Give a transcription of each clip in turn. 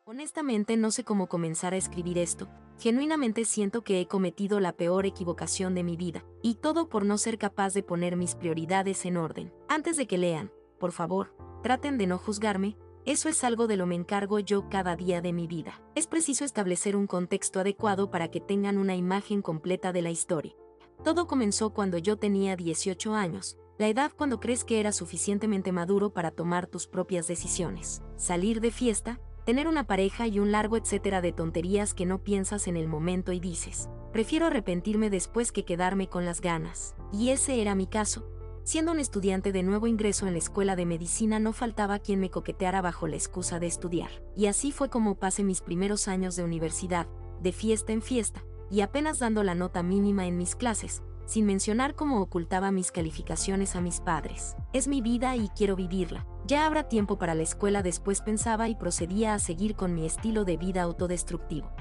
Honestamente no sé cómo comenzar a escribir esto. Genuinamente siento que he cometido la peor equivocación de mi vida, y todo por no ser capaz de poner mis prioridades en orden. Antes de que lean, por favor, traten de no juzgarme, eso es algo de lo me encargo yo cada día de mi vida. Es preciso establecer un contexto adecuado para que tengan una imagen completa de la historia. Todo comenzó cuando yo tenía 18 años, la edad cuando crees que eras suficientemente maduro para tomar tus propias decisiones, salir de fiesta, tener una pareja y un largo etcétera de tonterías que no piensas en el momento y dices, prefiero arrepentirme después que quedarme con las ganas. Y ese era mi caso. Siendo un estudiante de nuevo ingreso en la escuela de medicina no faltaba quien me coqueteara bajo la excusa de estudiar. Y así fue como pasé mis primeros años de universidad, de fiesta en fiesta, y apenas dando la nota mínima en mis clases, sin mencionar cómo ocultaba mis calificaciones a mis padres. Es mi vida y quiero vivirla. Ya habrá tiempo para la escuela, después pensaba, y procedía a seguir con mi estilo de vida autodestructivo.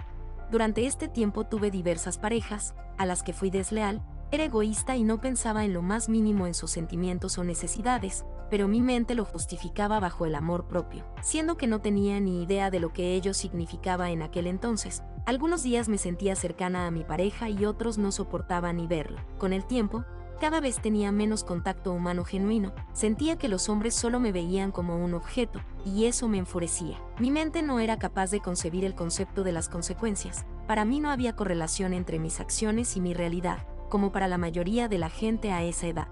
Durante este tiempo tuve diversas parejas, a las que fui desleal, era egoísta y no pensaba en lo más mínimo en sus sentimientos o necesidades, pero mi mente lo justificaba bajo el amor propio, siendo que no tenía ni idea de lo que ello significaba en aquel entonces. Algunos días me sentía cercana a mi pareja y otros no soportaba ni verla. Con el tiempo, cada vez tenía menos contacto humano genuino, sentía que los hombres solo me veían como un objeto, y eso me enfurecía. Mi mente no era capaz de concebir el concepto de las consecuencias. Para mí no había correlación entre mis acciones y mi realidad, como para la mayoría de la gente a esa edad.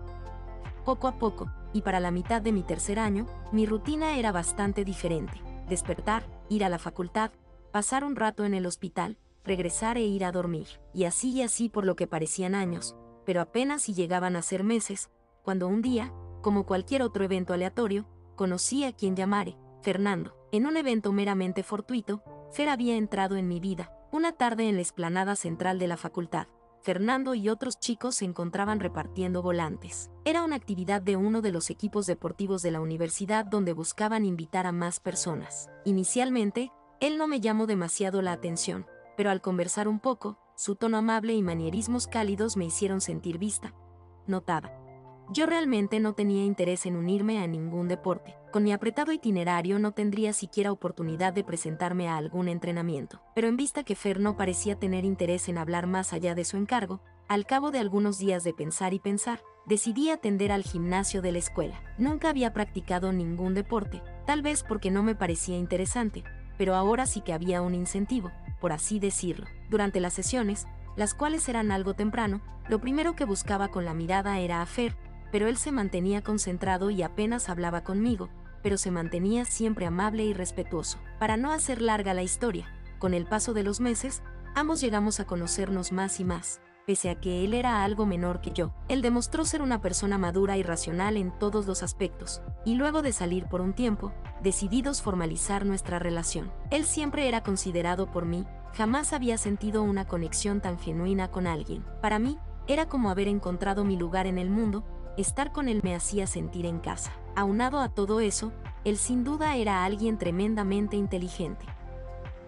Poco a poco, y para la mitad de mi tercer año, mi rutina era bastante diferente. Despertar, ir a la facultad, pasar un rato en el hospital, regresar e ir a dormir. Y así por lo que parecían años, pero apenas si llegaban a ser meses, cuando un día, como cualquier otro evento aleatorio, conocí a quien llamaré Fernando. En un evento meramente fortuito, Fer había entrado en mi vida, una tarde en la explanada central de la facultad. Fernando y otros chicos se encontraban repartiendo volantes. Era una actividad de uno de los equipos deportivos de la universidad donde buscaban invitar a más personas. Inicialmente, él no me llamó demasiado la atención, pero al conversar un poco, su tono amable y manierismos cálidos me hicieron sentir vista, notada. Yo realmente no tenía interés en unirme a ningún deporte. Con mi apretado itinerario no tendría siquiera oportunidad de presentarme a algún entrenamiento. Pero en vista que Fer no parecía tener interés en hablar más allá de su encargo, al cabo de algunos días de pensar y pensar, decidí atender al gimnasio de la escuela. Nunca había practicado ningún deporte, tal vez porque no me parecía interesante, pero ahora sí que había un incentivo, por así decirlo. Durante las sesiones, las cuales eran algo temprano, lo primero que buscaba con la mirada era a Fer, pero él se mantenía concentrado y apenas hablaba conmigo, pero se mantenía siempre amable y respetuoso. Para no hacer larga la historia, con el paso de los meses, ambos llegamos a conocernos más y más. Pese a que él era algo menor que yo, él demostró ser una persona madura y racional en todos los aspectos, y luego de salir por un tiempo, decidimos formalizar nuestra relación. Él siempre era considerado por mí, jamás había sentido una conexión tan genuina con alguien. Para mí, era como haber encontrado mi lugar en el mundo. Estar con él me hacía sentir en casa. Aunado a todo eso, él sin duda era alguien tremendamente inteligente.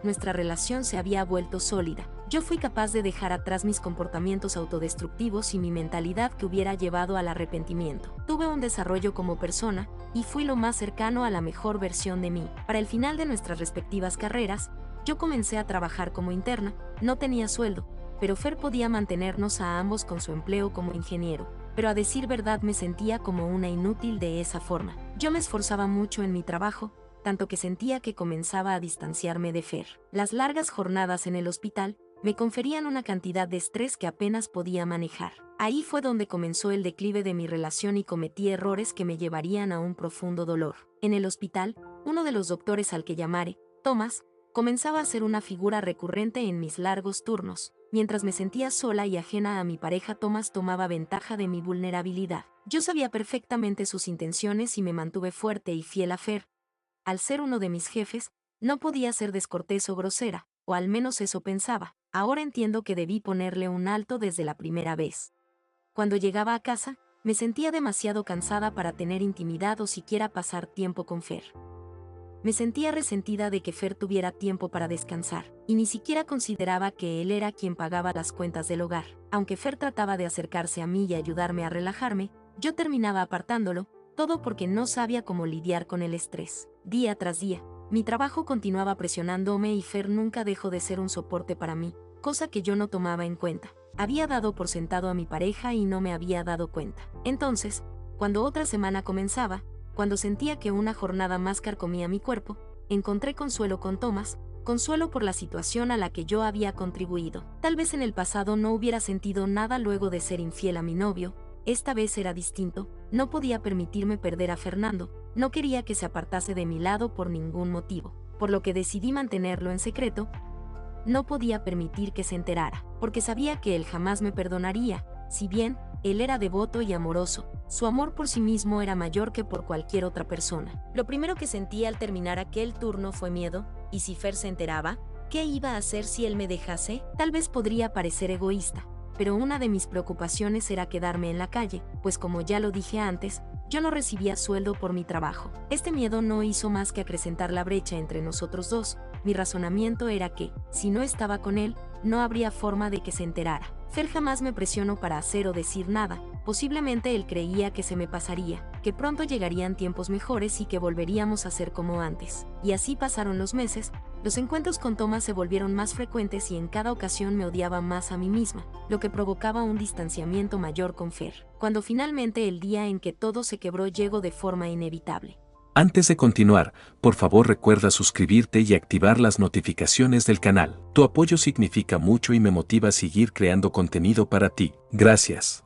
Nuestra relación se había vuelto sólida. Yo fui capaz de dejar atrás mis comportamientos autodestructivos y mi mentalidad que hubiera llevado al arrepentimiento. Tuve un desarrollo como persona, y fui lo más cercano a la mejor versión de mí. Para el final de nuestras respectivas carreras, yo comencé a trabajar como interna, no tenía sueldo, pero Fer podía mantenernos a ambos con su empleo como ingeniero. Pero a decir verdad me sentía como una inútil de esa forma. Yo me esforzaba mucho en mi trabajo, tanto que sentía que comenzaba a distanciarme de Fer. Las largas jornadas en el hospital me conferían una cantidad de estrés que apenas podía manejar. Ahí fue donde comenzó el declive de mi relación y cometí errores que me llevarían a un profundo dolor. En el hospital, uno de los doctores al que llamaré Thomas comenzaba a ser una figura recurrente en mis largos turnos. Mientras me sentía sola y ajena a mi pareja, Thomas tomaba ventaja de mi vulnerabilidad. Yo sabía perfectamente sus intenciones y me mantuve fuerte y fiel a Fer. Al ser uno de mis jefes, no podía ser descortés o grosera, o al menos eso pensaba. Ahora entiendo que debí ponerle un alto desde la primera vez. Cuando llegaba a casa, me sentía demasiado cansada para tener intimidad o siquiera pasar tiempo con Fer. Me sentía resentida de que Fer tuviera tiempo para descansar, y ni siquiera consideraba que él era quien pagaba las cuentas del hogar. Aunque Fer trataba de acercarse a mí y ayudarme a relajarme, yo terminaba apartándolo, todo porque no sabía cómo lidiar con el estrés. Día tras día, Mi trabajo continuaba presionándome y Fer nunca dejó de ser un soporte para mí, cosa que yo no tomaba en cuenta. Había dado por sentado a mi pareja y no me había dado cuenta. Entonces, cuando otra semana comenzaba, cuando sentía que una jornada más carcomía mi cuerpo, encontré consuelo con Thomas, consuelo por la situación a la que yo había contribuido. Tal vez en el pasado no hubiera sentido nada luego de ser infiel a mi novio, esta vez era distinto, no podía permitirme perder a Fernando, no quería que se apartase de mi lado por ningún motivo, por lo que decidí mantenerlo en secreto. No podía permitir que se enterara, porque sabía que él jamás me perdonaría, si bien él era devoto y amoroso, su amor por sí mismo era mayor que por cualquier otra persona. Lo primero que sentí al terminar aquel turno fue miedo, y si Fer se enteraba, ¿qué iba a hacer si él me dejase? Tal vez podría parecer egoísta, pero una de mis preocupaciones era quedarme en la calle, pues como ya lo dije antes, yo no recibía sueldo por mi trabajo. Este miedo no hizo más que acrecentar la brecha entre nosotros dos. Mi razonamiento era que, si no estaba con él, no habría forma de que se enterara. Fer jamás me presionó para hacer o decir nada, posiblemente él creía que se me pasaría, que pronto llegarían tiempos mejores y que volveríamos a ser como antes. Y así pasaron los meses, los encuentros con Thomas se volvieron más frecuentes y en cada ocasión me odiaba más a mí misma, lo que provocaba un distanciamiento mayor con Fer. Cuando finalmente el día en que todo se quebró llegó de forma inevitable. Antes de continuar, por favor recuerda suscribirte y activar las notificaciones del canal. Tu apoyo significa mucho y me motiva a seguir creando contenido para ti. Gracias.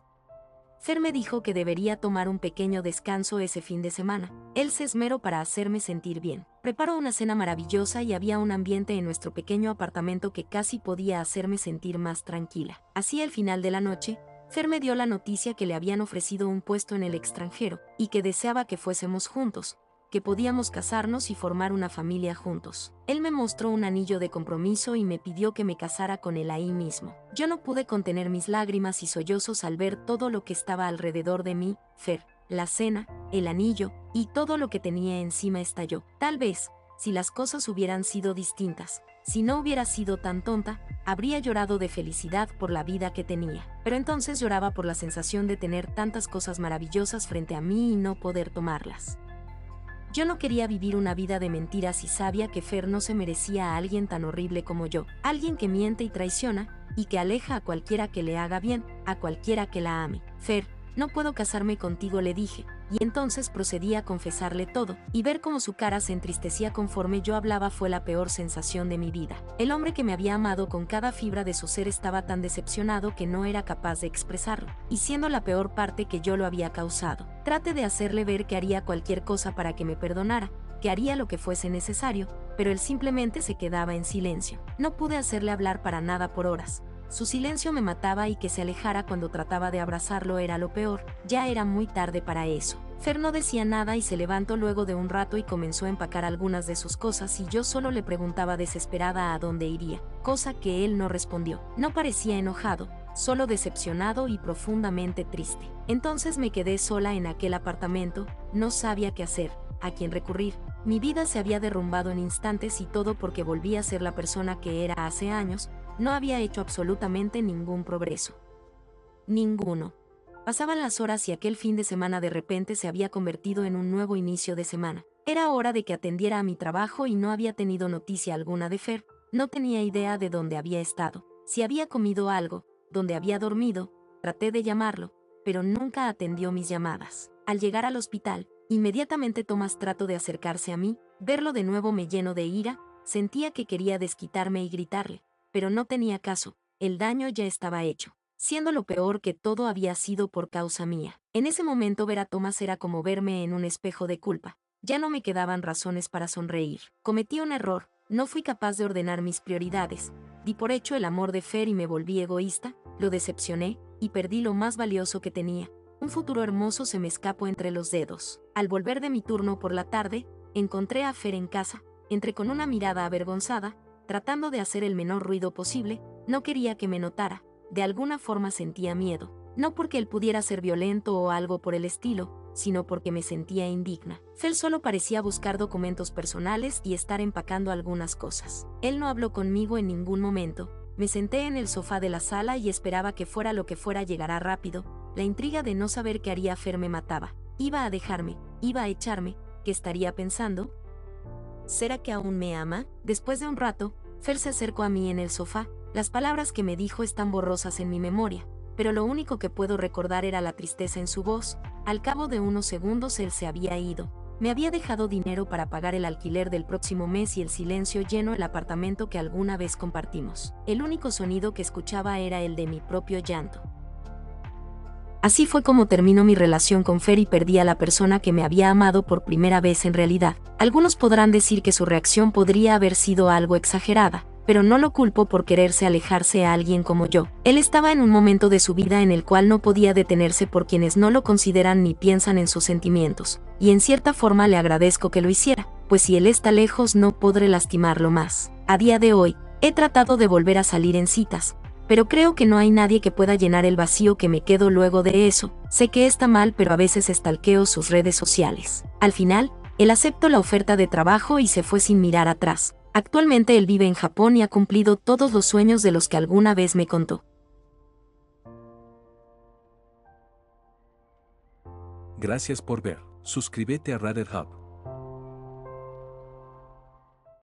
Fer me dijo que debería tomar un pequeño descanso ese fin de semana. Él se esmeró para hacerme sentir bien. Preparó una cena maravillosa y había un ambiente en nuestro pequeño apartamento que casi podía hacerme sentir más tranquila. Así al final de la noche, Fer me dio la noticia que le habían ofrecido un puesto en el extranjero y que deseaba que fuésemos juntos, que podíamos casarnos y formar una familia juntos. Él me mostró un anillo de compromiso y me pidió que me casara con él ahí mismo. Yo no pude contener mis lágrimas y sollozos al ver todo lo que estaba alrededor de mí, Fer, la cena, el anillo, y todo lo que tenía encima estalló. Tal vez, si las cosas hubieran sido distintas, si no hubiera sido tan tonta, habría llorado de felicidad por la vida que tenía. Pero entonces lloraba por la sensación de tener tantas cosas maravillosas frente a mí y no poder tomarlas. Yo no quería vivir una vida de mentiras y sabía que Fer no se merecía a alguien tan horrible como yo, alguien que miente y traiciona, y que aleja a cualquiera que le haga bien, a cualquiera que la ame. Fer, no puedo casarme contigo, le dije, y entonces procedí a confesarle todo, y ver cómo su cara se entristecía conforme yo hablaba fue la peor sensación de mi vida. El hombre que me había amado con cada fibra de su ser estaba tan decepcionado que no era capaz de expresarlo, y siendo la peor parte que yo lo había causado. Traté de hacerle ver que haría cualquier cosa para que me perdonara, que haría lo que fuese necesario, pero él simplemente se quedaba en silencio. No pude hacerle hablar para nada por horas. Su silencio me mataba y que se alejara cuando trataba de abrazarlo era lo peor, ya era muy tarde para eso. Fer no decía nada y se levantó luego de un rato y comenzó a empacar algunas de sus cosas y yo solo le preguntaba desesperada a dónde iría, cosa que él no respondió. No parecía enojado, solo decepcionado y profundamente triste. Entonces me quedé sola en aquel apartamento, no sabía qué hacer, a quién recurrir. Mi vida se había derrumbado en instantes y todo porque volví a ser la persona que era hace años. No había hecho absolutamente ningún progreso. Ninguno. Pasaban las horas y aquel fin de semana de repente se había convertido en un nuevo inicio de semana. Era hora de que atendiera a mi trabajo y no había tenido noticia alguna de Fer, no tenía idea de dónde había estado, si había comido algo, dónde había dormido. Traté de llamarlo, pero nunca atendió mis llamadas. Al llegar al hospital, inmediatamente Thomas trató de acercarse a mí, verlo de nuevo me llenó de ira, sentía que quería desquitarme y gritarle. Pero no tenía caso, el daño ya estaba hecho, siendo lo peor que todo había sido por causa mía. En ese momento ver a Thomas era como verme en un espejo de culpa, ya no me quedaban razones para sonreír. Cometí un error, no fui capaz de ordenar mis prioridades, di por hecho el amor de Fer y me volví egoísta, lo decepcioné, y perdí lo más valioso que tenía. Un futuro hermoso se me escapó entre los dedos. Al volver de mi turno por la tarde, encontré a Fer en casa, entré con una mirada avergonzada, tratando de hacer el menor ruido posible, no quería que me notara, de alguna forma sentía miedo, no porque él pudiera ser violento o algo por el estilo, sino porque me sentía indigna. Fer solo parecía buscar documentos personales y estar empacando algunas cosas. Él no habló conmigo en ningún momento, me senté en el sofá de la sala y esperaba que fuera lo que fuera llegara rápido, la intriga de no saber qué haría Fer me mataba, iba a dejarme, iba a echarme, ¿qué estaría pensando? ¿Será que aún me ama? Después de un rato, Fer se acercó a mí en el sofá. Las palabras que me dijo están borrosas en mi memoria, pero lo único que puedo recordar era la tristeza en su voz. Al cabo de unos segundos él se había ido. Me había dejado dinero para pagar el alquiler del próximo mes y el silencio llenó el apartamento que alguna vez compartimos. El único sonido que escuchaba era el de mi propio llanto. Así fue como terminó mi relación con Fer y perdí a la persona que me había amado por primera vez en realidad. Algunos podrán decir que su reacción podría haber sido algo exagerada, pero no lo culpo por quererse alejarse a alguien como yo. Él estaba en un momento de su vida en el cual no podía detenerse por quienes no lo consideran ni piensan en sus sentimientos, y en cierta forma le agradezco que lo hiciera, pues si él está lejos no podré lastimarlo más. A día de hoy, he tratado de volver a salir en citas, pero creo que no hay nadie que pueda llenar el vacío que me quedo luego de eso. Sé que está mal, pero a veces stalkeo sus redes sociales. Al final, él aceptó la oferta de trabajo y se fue sin mirar atrás. Actualmente él vive en Japón y ha cumplido todos los sueños de los que alguna vez me contó. Gracias por ver. Suscríbete a Radar Hub.